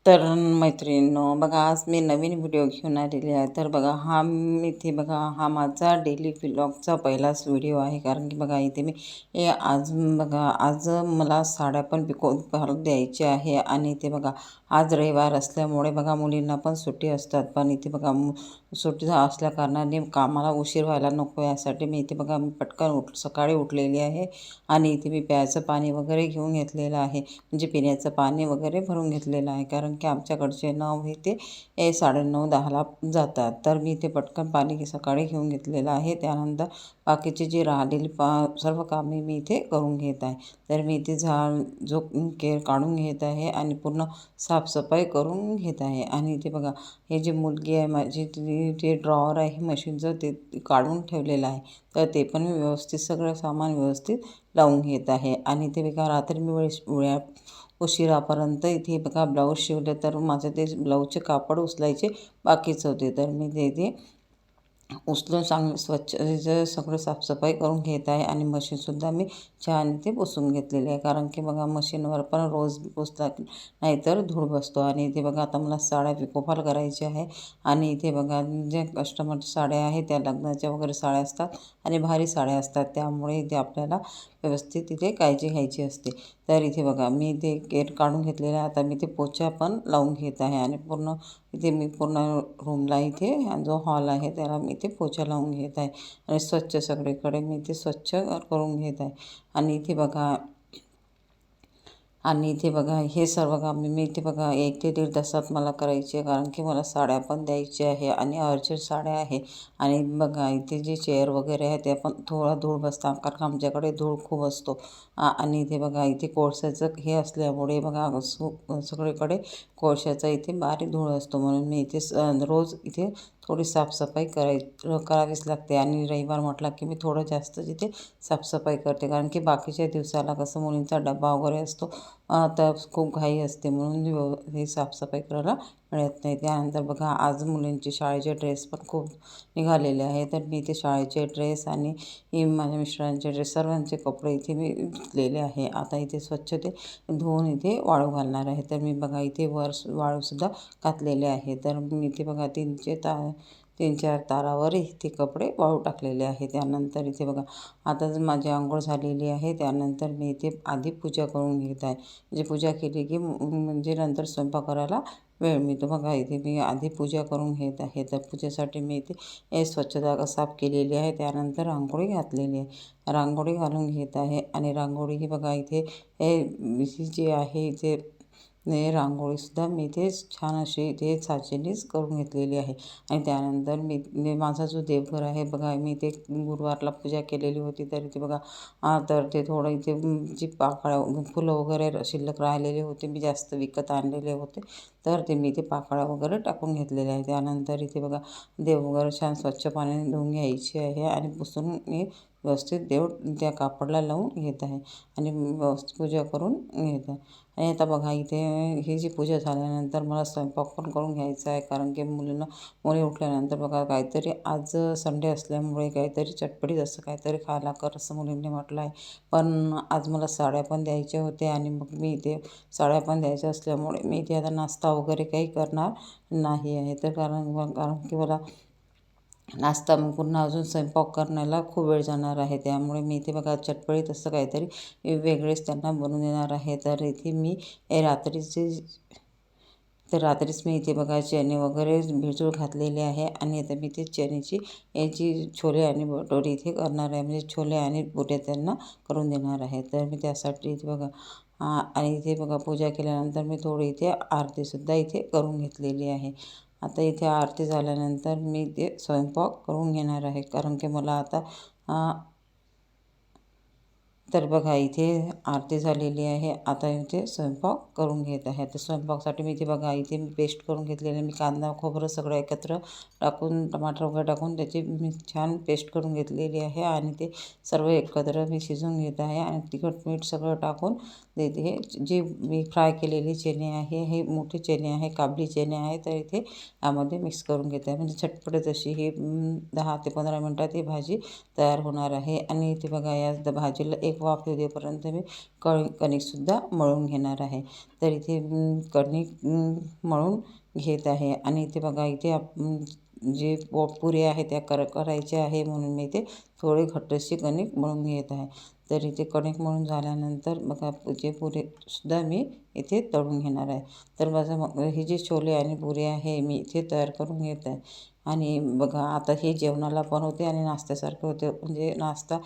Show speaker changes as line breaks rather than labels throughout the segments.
तर मैत्रिणींनो बघा, आज मी नवीन व्हिडिओ घेऊन आलेली आहे. तर बघा, इथे बघा, हा माझा डेली व्लॉगचा पहिलाच व्हिडिओ आहे. कारण की बघा, इथे मी आज बघा, आज मला साड्या पण द्यायच्या आहे. आणि इथे बघा, आज रविवार असल्यामुळे बघा, मुलींना पण सुट्टी असतात. पण इथे बघा, सुट्टी असल्या कारणाने कामाला उशीर व्हायला नको यासाठी मी इथे बघा, मी पटकन सकाळी उठलेली आहे. आणि इथे मी प्यायचं पाणी वगैरे घेऊन घेतलेलं आहे, म्हणजे पिण्याचं पाणी वगैरे भरून घेतलेलं आहे. कारण की आमच्याकडचे 9 हे ते 9:30-10ला जातात. तर मी इथे पटकन पाणी सकाळी घेऊन घेतलेलं आहे. त्यानंतर बाकीची जी राहिलेली सर्व कामे मी इथे करून घेत आहे. तर मी इथे केर काढून घेत आहे आणि पूर्ण साफसफाई करून घेत आहे. आणि इथे बघा, हे जी मुलगी आहे माझी, जे ड्रॉवर आहे मशीनचं, ते काढून ठेवलेलं आहे. तर ते पण मी व्यवस्थित सगळं सामान व्यवस्थित लावून घेत आहे. आणि ते बघा, रात्री मी उशिरापर्यंत इथे बघा ब्लाऊज शिवले. तर माझं ते ब्लाऊजचे कापड उचलायचे बाकीच होते. तर मी ते उचलून स्वच्छ सगळं साफसफाई करून घेत आहे. आणि मशीनसुद्धा मी छान इथे पुसून घेतलेली आहे. कारण की बघा, मशीनवर पण रोज पुसला नाहीतर धूळ बसतो. आणि इथे बघा, आता मला साड्या पिकोफॉल करायची आहे. आणि इथे बघा, जे कस्टमरच्या साड्या आहेत त्या लग्नाच्या वगैरे साड्या असतात आणि भारी साड्या असतात. त्यामुळे इथे आपल्याला व्यवस्थित इथे काळजी घ्यायची असते. तर इथे बघा, मी ते केर काढून घेतलेला आहे. आता मी ते पोछा पण लावून घेत आहे. आणि इथे मी पूर्ण रूमला, इथे जो हॉल आहे त्याला मी इथे पोछा लावून घेत आहे. आणि स्वच्छ सगळीकडे मी इथे स्वच्छ करून घेत आहे. आणि इथे बघा, हे सर्व काम मी इथे बघा 1 ते 1.5 तासात मला करायची आहे. कारण की मला साड्या पण द्यायच्या आहे आणि अर्जंट साड्या आहे. आणि बघा, इथे जे चेअर वगैरे आहे ते पण थोडा धूळ बसतात, कारण आमच्याकडे धूळ खूप असतो. आणि इथे बघा, इथे कोळशाचं हे असल्यामुळे बघा, सगळीकडे कोळशाचा इथे बारीक धूळ असतो. म्हणून मी इथे रोज इथे थोडी साफसफाई करावीच लागते. आणि रविवार म्हटला की मी थोडं जास्त इथे साफसफाई करते. कारण की बाकीच्या दिवसाला कसं मुलींचा डबा वगैरे असतो, तर खूप घाई असते, म्हणून हे साफसफाई करायला मिळत नाही. त्यानंतर बघा, आज मुलींचे शाळेचे ड्रेस पण खूप निघालेले आहे. तर मी इथे शाळेचे ड्रेस आणि माझ्या मिस्टरांचे ड्रेस, सर्वांचे कपडे इथे मी धुतलेले आहे. आता इथे स्वच्छ ते धुवून इथे वाळू घालणार आहे. तर मी बघा, इथे वाळूसुद्धा घातलेले आहे. तर मी इथे बघा, 3-4 तारावर इथे कपडे वाळू टाकलेले आहे. त्यानंतर इथे बघा, आता माझी अंघोळ झालेली आहे. त्यानंतर मी इथे आधी पूजा करून घेत आहे. म्हणजे पूजा केली की म्हणजे नंतर स्वयंपाक करायला वेळ मिळतो. बघा, इथे मी आधी पूजा करून घेत आहे. तर पूजेसाठी मी इथे स्वच्छता साफ केलेली आहे. त्यानंतर रांगोळी घातलेली आहे, रांगोळी घालून घेत आहे. आणि रांगोळी ही बघा, इथे जी आहे इथे रांगोळीसुद्धा मी इथे छान अशी इथे साचेनीच करून घेतलेली आहे. आणि त्यानंतर माझा जो देवघर आहे बघा, मी इथे गुरुवारला पूजा केलेली होती. तर इथे बघा, तर ते थोडं इथे जी पाकळ्या फुलं वगैरे शिल्लक राहिलेले होते, मी जास्त विकत आणलेले होते, तर ते मी इथे पाकळ्या वगैरे टाकून घेतलेले आहे. त्यानंतर इथे बघा, देव वगैरे छान स्वच्छ पाण्याने धुवून घ्यायची आहे. आणि पुसून मी व्यवस्थित देव त्या कापडला लावून घेत आहे. आणि व्यवस्थित पूजा करून घेत आहे. आणि आता बघा, इथे ही जी पूजा झाल्यानंतर मला स्वयंपाक पण करून घ्यायचा आहे. कारण की मुली उठल्यानंतर बघा, काहीतरी आज संडे असल्यामुळे काहीतरी चटपटीत असं काहीतरी खायला कर, असं मुलींनी म्हटलं आहे. पण आज मला साड्या पण द्यायच्या होत्या. आणि मग मी इथे साड्या पण द्यायच्या असल्यामुळे मी इथे आता नाश्ता वगैरे काही करणार नाही आहे. तर कारण की मला नाश्ता मग पुन्हा अजून स्वयंपाक करण्याला खूप वेळ जाणार आहे. त्यामुळे मी इथे बघा, चटपटीत असं काहीतरी वेगळेच त्यांना बनवून देणार आहे. तर इथे मी रात्रीच मी इथे बघा, चणे वगैरे भिजवून घातलेले आहे. आणि आता मी ते चण्याची याची छोले आणि भटोरी इथे करणार आहे, म्हणजे छोले आणि पुऱ्या त्यांना करून देणार आहे. तर मी त्यासाठी इथे बघा, आणि इथे बघा, पूजा केल्यानंतर मी थोडी इथे आरतीसुद्धा इथे करून घेतलेली आहे. आता इथे आरती झाल्यानंतर मी ते स्वयंपाक करून घेणार आहे. कारण की मला आता तर बघा, इथे आरती झालेली आहे. आता इथे स्वयंपाक करून घेत आहे. तर स्वयंपाकासाठी मी इथे बघा, इथे मी पेस्ट करून घेतलेले, मी कांदा खोबरं सगळं एकत्र टाकून, टमाटर वगैरे टाकून त्याची मी छान पेस्ट करून घेतलेली आहे. आणि ते सर्व एकत्र मी शिजवून घेत आहे. आणि तिखट मीठ सगळं टाकून देते. हे जे मी फ्राय केलेले चणे आहे, हे मोठे चणे आहे, काबली चणे आहे, तर इथे यामध्ये मिक्स करून घेत आहे. म्हणजे झटपट अशी ही 10 ते 15 मिनटात ही भाजी तयार होणार आहे. आणि इथे बघा, या भाजीला 1 एक वाफ येऊ देपर्यंत मी कणिकसुद्धा मळून घेणार आहे. तर इथे कणिक मळून घेत आहे आणि इथे बघा इथे जे पुरी आहे त्या करायच्या आहे म्हणून मी इथे थोडी घट्टशी कणिक मळून घेत आहे. तर इथे कणिक मळून झाल्यानंतर बघा जे पुरीसुद्धा मी इथे तळून घेणार आहे. तर माझं हे जे छोले आणि पुरी आहे मी इथे तयार करून घेत आहे. आणि बघा आता हे जेवणाला पण होते आणि नाश्त्यासारखे होते, म्हणजे नाश्ता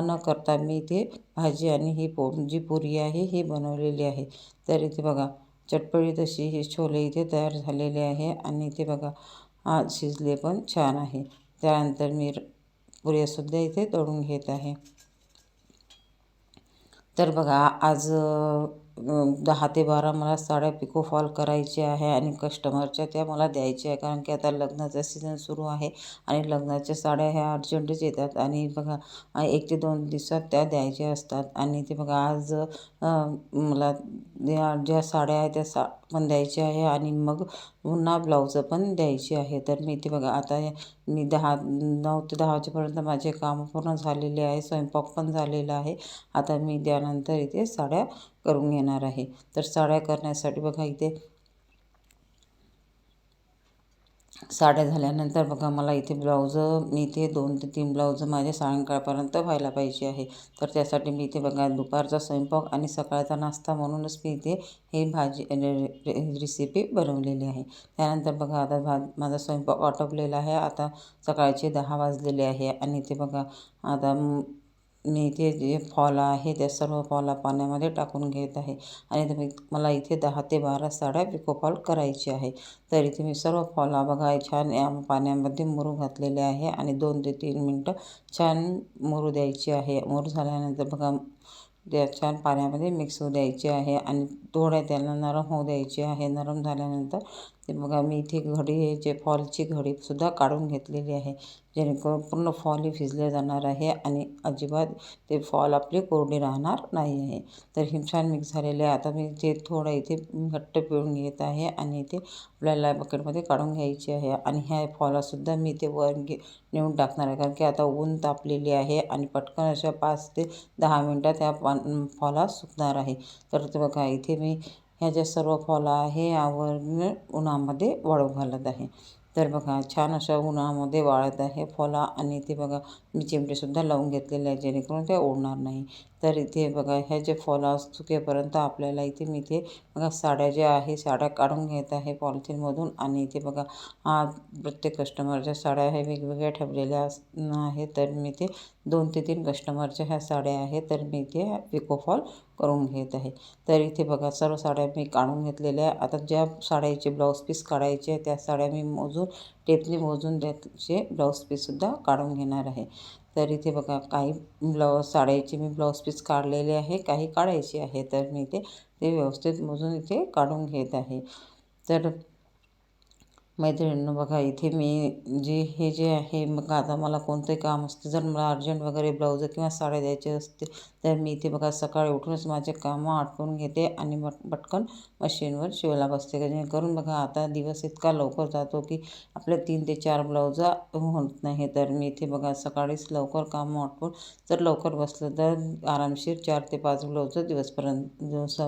न करता मी इथे भाजी आणि ही जी पुरी आहे ही बनवलेली आहे. तर इथे बघा चटपटीत अशी हे छोले इथे तयार झालेले आहे आणि इथे बघा शिजले पण छान आहे. त्यानंतर मी पुऱ्यासुद्धा इथे तळून घेत आहे. तर बघा आज 10 ते 12 मला साड्या पिको फॉल करायचे आहे आणि कस्टमरच्या त्या मला द्यायच्या आहे, कारण की आता लग्नाचा सीझन सुरू आहे आणि लग्नाच्या साड्या ह्या अर्जंटच येतात आणि बघा 1 ते 2 दिवसात त्या द्यायच्या असतात. आणि ते बघा आज मला ज्या साड्या आहेत त्या पण द्यायच्या आहे आणि मग पुन्हा ब्लाऊजं पण द्यायची आहे. तर मी इथे बघा आता मी 9 ते 10 वाजेपर्यंत माझे काम पूर्ण झालेले आहे, स्वयंपाक पण झालेला आहे. आता मी त्यानंतर इथे साड्या करून घेणार आहे. तर साड्या करण्यासाठी बघा इथे साड्या झाल्यानंतर बघा मला इथे मी इथे 2 ते 3 ब्लाऊज माझे सायंकाळपर्यंत व्हायला पाहिजे आहे. तर त्यासाठी मी इथे बघा दुपारचा स्वयंपाक आणि सकाळचा नाश्ता म्हणूनच मी इथे ही भाजी रेसिपी बनवलेली आहे. त्यानंतर बघा आता माझा स्वयंपाक आटोपलेला आहे. आता सकाळचे 10 वाजलेले आहे आणि इथे बघा आता मी इथे जे फॉल आहे त्या सर्व फॉला पाण्यामध्ये टाकून घेत आहे आणि मला इथे 10 ते 12 साड्या पिको फॉल करायची आहे. तर इथे मी सर्व फॉला बघा छान या पाण्यामध्ये मुरू घातलेले आहे आणि 2 ते 3 मिनटं छान मुरू द्यायची आहे. मुरू झाल्यानंतर बघा त्या छान पाण्यामध्ये मिक्स होऊ द्यायचे आहे आणि थोड्या त्याला नरम होऊ द्यायचे आहे. नरम झाल्यानंतर ते बघा मी इथे जे फॉलची घडीसुद्धा काढून घेतलेली आहे, जेणेकरून पूर्ण फॉल भिजले जाणार आहे आणि अजिबात ते फॉल आपली कोरडी राहणार नाही आहे. तर हे छान मिक्स झालेले आहे. आता मी ते थोडं इथे घट्ट पिळून घेत आहे आणि इथे आपल्याला बकेटमध्ये काढून घ्यायची आहे आणि ह्या फॉलासुद्धा मी इथे वर नेऊन टाकणार आहे, कारण की आता ऊन तापलेली आहे आणि पटकन अशा 5 ते 10 मिनटात त्या फॉला सुकणार आहे. तर ते बघा इथे मी ह्या ज्या सर्व फॉला आहे यावर उन्हामध्ये वाळू घालत आहे. तर बघा छान अशा उन्हामध्ये वाळत आहे फॉला आणि इथे बघा मी चिमटेसुद्धा लावून घेतलेले आहे, जेणेकरून त्या ओढणार नाही. तर इथे बघा ह्या जे फॉला सुकेपर्यंत आपल्याला इथे मी इथे बघा साड्या ज्या आहे साड्या काढून घेत आहे पॉलिथिनमधून आणि इथे बघा प्रत्येक कस्टमरच्या साड्या ह्या वेगवेगळ्या ठेवलेल्या आहेत. तर मी इथे 2 ते 3 कस्टमरच्या ह्या साड्या आहेत, तर मी इथे पिको फॉल करून घेत आहे. तर इथे बघा सर्व साड्या मी काढून घेतलेल्या आहे. आता ज्या साड्याचे ब्लाऊज पीस काढायचे आहे त्या साड्या मी टेपने मोजून त्याचे ब्लाऊज पीससुद्धा काढून घेणार आहे. तर इथे बघा काही साड्याचे मी ब्लाऊज पीस काढलेले आहे, काही काढायचे आहे. तर मी ते व्यवस्थित मोजून इथे काढून घेत आहे. तर मैत्रिणींनो बघा इथे मी हे जे आहे मग आता मला कोणतंही काम असते, जर मला अर्जंट वगैरे ब्लाऊज किंवा साड्या द्यायचे असते तर मी इथे बघा सकाळी उठूनच माझे कामं आटपून घेते आणि पटकन मशीनवर शिवायला बसते, जेणेकरून बघा आता दिवस इतका लवकर जातो की आपले 3 ते 4 ब्लाऊज होत नाही. तर मी इथे बघा सकाळीच लवकर कामं आटपून जर लवकर बसलं तर आरामशीर 4 ते 5 ब्लाऊज दिवस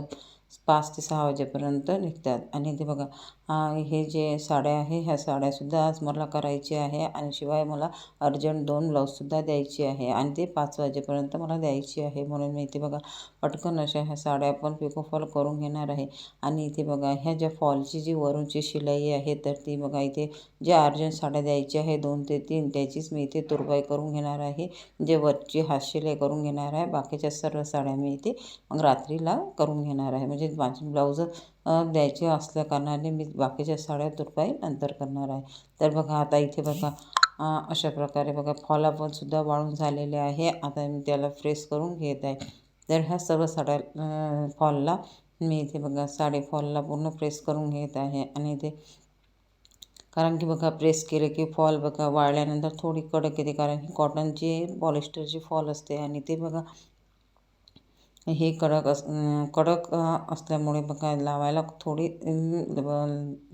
5 ते 6 वाजेपर्यंत निघतात. आणि ते बघा हे जे साड्या आहे ह्या साड्यासुद्धा आज मला करायची आहे आणि शिवाय मला अर्जंट 2 ब्लाऊजसुद्धा द्यायची आहे आणि ते 5 वाजेपर्यंत मला द्यायची आहे. म्हणून मी इथे बघा पटकन अशा ह्या साड्या पण पिको फॉल करून घेणार आहे. आणि इथे बघा ह्या ज्या फॉलची जी वरूनची शिलाई आहे तर ती बघा इथे ज्या अर्जंट साड्या द्यायची आहे 2 ते 3 त्याचीच मी इथे तुरपाई करून घेणार आहे, जे वरची हात शिलाई करून घेणार आहे. बाकीच्या सर्व साड्या मी इथे मग रात्रीला करून घेणार आहे, म्हणजे माझी ब्लाऊज द्यायचे असल्या कारणाने मी बाकीच्या साड्या तुरपाई नंतर करणार आहे. तर बघा आता इथे बघा अशा प्रकारे बघा फॉला पण सुद्धा वाळून झालेले आहे. आता मी त्याला प्रेस करून घेत आहे. तर ह्या सर्व साड्या फॉलला मी इथे बघा साडी फॉलला पूर्ण प्रेस करून घेत आहे आणि इथे कारण की बघा प्रेस केले की फॉल बघा वाळल्यानंतर थोडी कडक येते, कारण की कॉटनची पॉलिस्टरची फॉल असते आणि ते बघा ही कडक असल्यामुळे बघा लावायला थोडी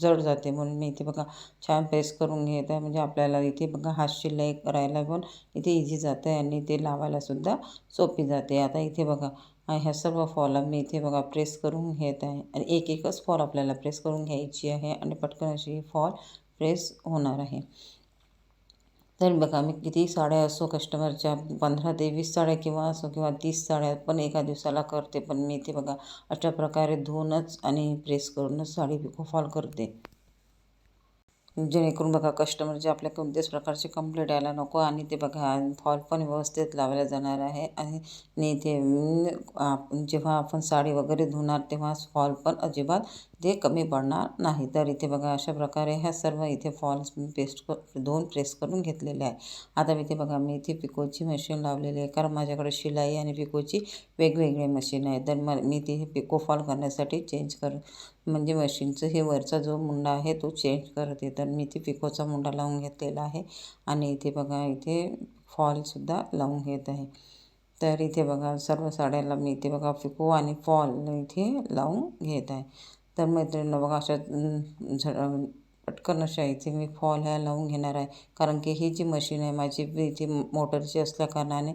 जड जाते, म्हणून मी इथे बघा छान प्रेस करून घेत आहे. म्हणजे आपल्याला इथे बघा हात शिलाई करायला पण इथे इझी जातं आहे आणि ते लावायलासुद्धा सोपी जाते. आता इथे बघा ह्या सर्व फॉलला मी इथे बघा प्रेस करून घेत आहे आणि एकच फॉल आपल्याला प्रेस करून घ्यायची आहे आणि पटकन अशी फॉल प्रेस होणार आहे. तर बघा मी किती साड्या असो कस्टमरच्या 15 ते 20 साड्या किंवा असो किंवा 30 साड्या पण एका दिवसाला करते, पण मी इथे बघा अशा प्रकारे धुवूनच आणि प्रेस करूनच साडी पिको फॉल करते, जेणेकरून बघा कस्टमरचे आपल्या कोणत्याच प्रकारची कंप्लेंट यायला नको आणि ते बघा फॉल पण व्यवस्थित लावला जाणार आहे. आणि इथे जेव्हा आपण साडी वगैरे धुणार तेव्हा फॉल पण अजिबात ते कमी पडणार नाही. तर इथे बघा अशा प्रकारे ह्या सर्व इथे फॉल्स धुवून प्रेस करून घेतलेले आहे. आता इथे बघा मी इथे पिकोची मशीन लावलेली आहे, कारण माझ्याकडे शिलाई आणि पिकोची वेगवेगळी मशीन आहे. तर मी ती पिको फॉल करण्यासाठी म्हणजे मशीनचं हे वरचा जो मुंडा आहे तो चेंज करते. तर मी इथे पिकोचा मुंडा लावून घेतलेला आहे आणि इथे बघा इथे फॉलसुद्धा लावून घेत आहे. तर इथे बघा सर्व साड्याला मी इथे बघा पिको आणि फॉल इथे लावून घेत आहे. तर मैत्रिणींनो बघा अशा पटकन अशा इथे मी फॉल ह्या लावून घेणार आहे, कारण की ही जी मशीन आहे माझी इथे मोटरची असल्या कारणाने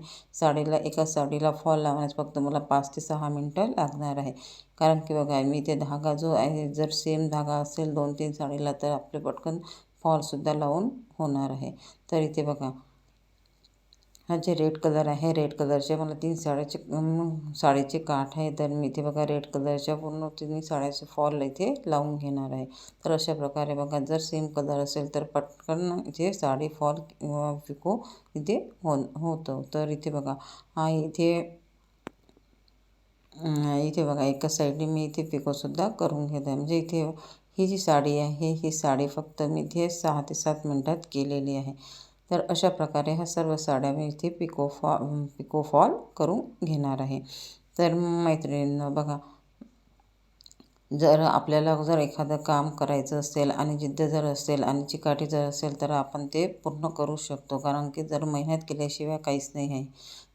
एका साडीला फॉल लावण्यास फक्त मला 5 ते 6 मिनटं लागणार आहे. कारण की बघा मी इथे धागा जो आहे जर सेम धागा असेल 2-3 साडीला तर आपले पटकन फॉलसुद्धा लावून होणार आहे. तर इथे बघा हा जे रेड कलर आहे, रेड कलरचे मला 3 साडीचे काठ आहे. तर मी इथे बघा रेड कलरच्या पूर्ण 3 साड्याचे फॉल इथे लावून घेणार आहे. तर अशा प्रकारे बघा जर सेम कलर असेल तर पटकन इथे साडी फॉल किंवा पिको इथे होतं. तर इथे बघा इथे बघा एका साईडने मी इथे पिकोसुद्धा करून घेत आहे. म्हणजे इथे ही जी साडी आहे ही साडी फक्त मी इथे 6 ते 7 मिनटात केलेली आहे. तर अशा प्रकारे ह्या सर्व साड्या मी इथे पिको फॉल करून घेणार आहे. तर मैत्रिणींनो बघा जर आपल्याला एखादं काम करायचं असेल आणि जिद्द जर असेल आणि चिकाटी जर असेल तर आपण ते पूर्ण करू शकतो, कारण की जर मेहनत केल्याशिवाय काहीच नाही आहे.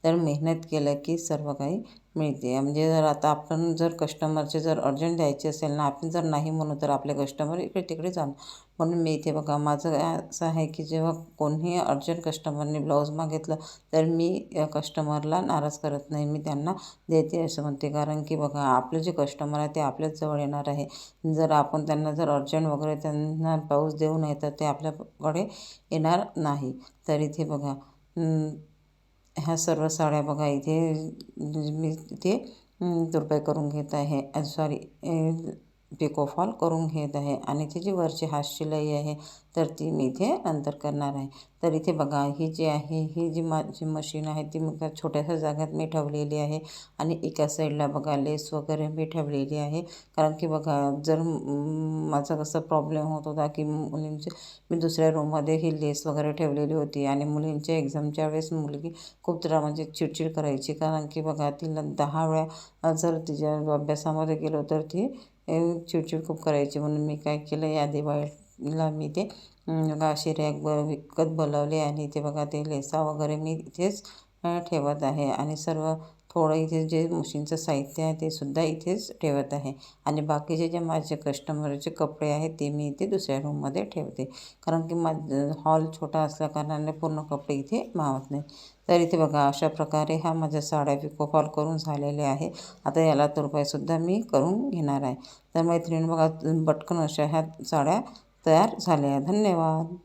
तर मेहनत केलं की सर्व काही मिळते. म्हणजे जर आता आपण जर कस्टमरचे जर अर्जंट द्यायचे असेल ना, आपण जर नाही म्हणू तर आपले कस्टमर इकडे तिकडे जाणार. म्हणून मी इथे बघा माझं असं आहे की जेव्हा कोणीही अर्जंट कस्टमरने ब्लाऊज मागितलं तर मी कस्टमरला नाराज करत नाही, मी त्यांना देते असं म्हणते. कारण की बघा आपले जे कस्टमर आहे ते आपल्याच जवळ येणार आहे. जर आपण त्यांना जर अर्जंट वगैरे त्यांना ब्लाऊज देऊ नये तर ते आपल्याकडे येणार नाही. तर इथे बघा ह्या सर्व साड्या बघा इथे मी इथे तुरपाई करून घेत आहे, पिको फॉल करून घेत आहे आणि ती जी वरची हात शिलाई आहे तर ती मी इथे नंतर करणार आहे. तर इथे बघा ही जी आहे ही जी माझी मशीन आहे ती मी छोट्याशा जागेत मी ठेवलेली आहे आणि एका साईडला बघा लेस वगैरे मी ठेवलेली आहे. कारण की बघा जर माझा कसा प्रॉब्लेम होत होता की मी दुसऱ्या रूममध्ये ही लेस वगैरे ठेवलेली होती आणि मुलींच्या एक्झामच्या वेळेस मुलगी खूप म्हणजे चिडचिड करायची, कारण की बघा तिला 10 वेळा जर तिच्या अभ्यासामध्ये गेलो तर ती चिडचिड खूप करायची. म्हणून मी काय केलं या दिवाळीला मी ते अशी रॅक विकत बोलावले आणि इथे बघा ते लेसा वगैरे मी इथेच ठेवत आहे आणि सर्व थोडं इथे जे मशीनचं साहित्य आहे ते सुद्धा इथेच ठेवत आहे आणि बाकीचे जे माझे कस्टमरचे कपडे आहेत ते मी इथे दुसऱ्या रूममध्ये ठेवते, कारण की माझं हॉल छोटा असल्या कारणाने पूर्ण कपडे इथे मावत नाही. तर इथे बघा अशा प्रकारे ह्या माझ्या साड्या पिको फॉल करून झालेल्या आहे. आता याला तुरपाईसुद्धा मी करून घेणार आहे. तर मैत्रिणी बघा पटकन अशा ह्या साड्या तयार झाल्या. धन्यवाद.